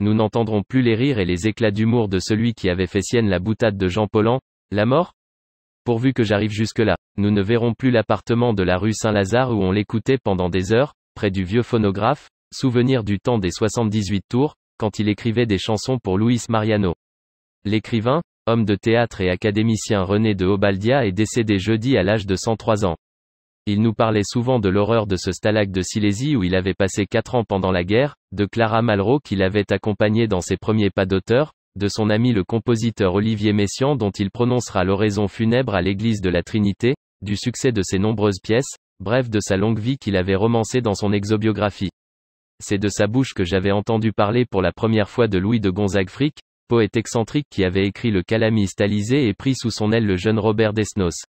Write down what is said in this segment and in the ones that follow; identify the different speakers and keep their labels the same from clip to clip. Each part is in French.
Speaker 1: Nous n'entendrons plus les rires et les éclats d'humour de celui qui avait fait sienne la boutade de Jean Paulhan, la mort? Pourvu que j'arrive jusque-là. Nous ne verrons plus l'appartement de la rue Saint-Lazare où on l'écoutait pendant des heures, près du vieux phonographe, souvenir du temps des 78 tours, quand il écrivait des chansons pour Luis Mariano. L'écrivain, homme de théâtre et académicien René de Obaldia est décédé jeudi à l'âge de 103 ans. Il nous parlait souvent de l'horreur de ce stalag de Silésie où il avait passé 4 ans pendant la guerre, de Clara Malraux qui l'avait accompagné dans ses premiers pas d'auteur, de son ami le compositeur Olivier Messiaen dont il prononcera l'oraison funèbre à l'église de la Trinité, du succès de ses nombreuses pièces, bref de sa longue vie qu'il avait romancée dans son exobiographie. C'est de sa bouche que j'avais entendu parler pour la première fois de Louis de Gonzague-Frick, poète excentrique qui avait écrit le Calamiste Alizé et pris sous son aile le jeune Robert Desnos.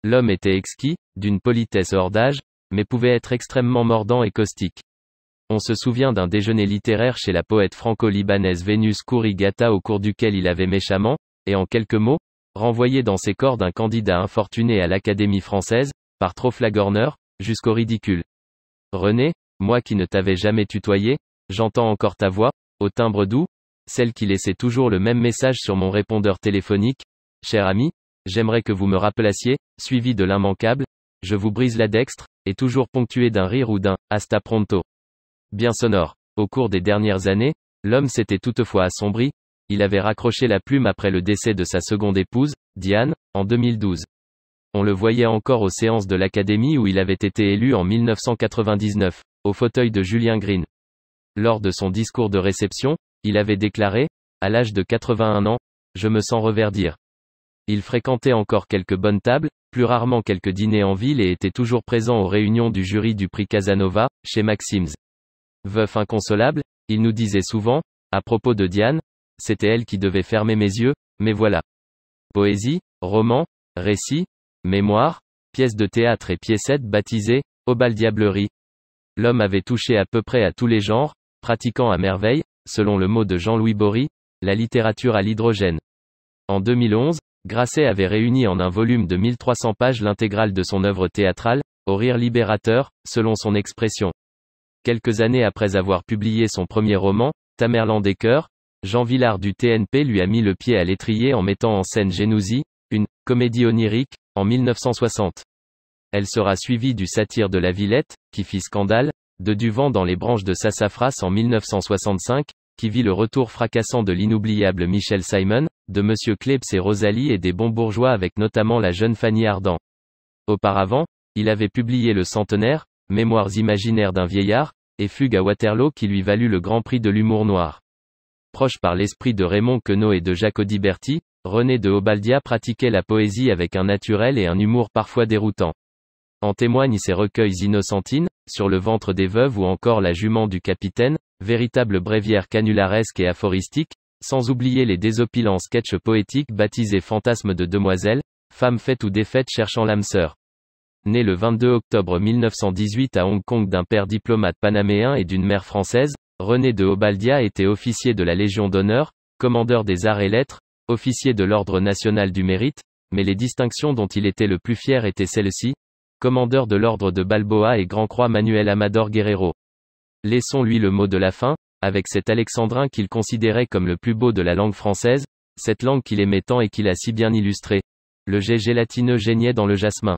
Speaker 1: L'homme était exquis, d'une politesse hors d'âge, mais pouvait être extrêmement mordant et caustique. On se souvient d'un déjeuner littéraire chez la poète franco-libanaise Vénus Kouri-Gata au cours duquel il avait méchamment, et en quelques mots, renvoyé dans ses cordes un candidat infortuné à l'Académie française, par trop flagorneur, jusqu'au ridicule. René, moi qui ne t'avais jamais tutoyé, j'entends encore ta voix, au timbre doux, celle qui laissait toujours le même message sur mon répondeur téléphonique. Cher ami, j'aimerais que vous me rappelassiez, suivi de l'immanquable, je vous brise la dextre, et toujours ponctué d'un rire ou d'un hasta pronto. Bien sonore. Au cours des dernières années, l'homme s'était toutefois assombri, il avait raccroché la plume après le décès de sa seconde épouse, Diane, en 2012. On le voyait encore aux séances de l'Académie où il avait été élu en 1999, au fauteuil de Julien Green. Lors de son discours de réception, il avait déclaré, à l'âge de 81 ans, je me sens reverdir. Il fréquentait encore quelques bonnes tables, plus rarement quelques dîners en ville et était toujours présent aux réunions du jury du prix Casanova, chez Maxims. Veuf inconsolable, il nous disait souvent, à propos de Diane, c'était elle qui devait fermer mes yeux, mais voilà. Poésie, roman, récit, mémoire, pièces de théâtre et piécettes baptisées, Obaldiablerie. L'homme avait touché à peu près à tous les genres, pratiquant à merveille, selon le mot de Jean-Louis Bory, la littérature à l'hydrogène. En 2011, Grasset avait réuni en un volume de 1300 pages l'intégrale de son œuvre théâtrale, au rire libérateur, selon son expression. Quelques années après avoir publié son premier roman, Tamerlan des cœurs, Jean Vilar du TNP lui a mis le pied à l'étrier en mettant en scène Génousie, une comédie onirique, en 1960. Elle sera suivie du Satyre de la Villette, qui fit scandale, de Du vent dans les branches de Sassafras en 1965, qui vit le retour fracassant de l'inoubliable Michel Simon, de Monsieur Klebs et Rosalie et des bons bourgeois avec notamment la jeune Fanny Ardant. Auparavant, il avait publié Le Centenaire, Mémoires imaginaires d'un vieillard, et Fugue à Waterloo qui lui valut le Grand Prix de l'humour noir. Proche par l'esprit de Raymond Queneau et de Jacques Audiberti, René de Obaldia pratiquait la poésie avec un naturel et un humour parfois déroutant. En témoignent ses recueils Innocentine, Sur le ventre des veuves ou encore La jument du capitaine, véritable bréviaire canularesque et aphoristique, sans oublier les désopilants sketchs poétiques baptisés Fantasmes de demoiselles, femmes faites ou défaites cherchant l'âme sœur. Né le 22 octobre 1918 à Hong Kong d'un père diplomate panaméen et d'une mère française, René de Obaldia était officier de la Légion d'honneur, commandeur des arts et lettres, officier de l'Ordre national du mérite, mais les distinctions dont il était le plus fier étaient celles-ci, commandeur de l'Ordre de Balboa et Grand Croix Manuel Amador Guerrero. Laissons-lui le mot de la fin, avec cet alexandrin qu'il considérait comme le plus beau de la langue française, cette langue qu'il aimait tant et qu'il a si bien illustrée. Le jet gélatineux geignait dans le jasmin.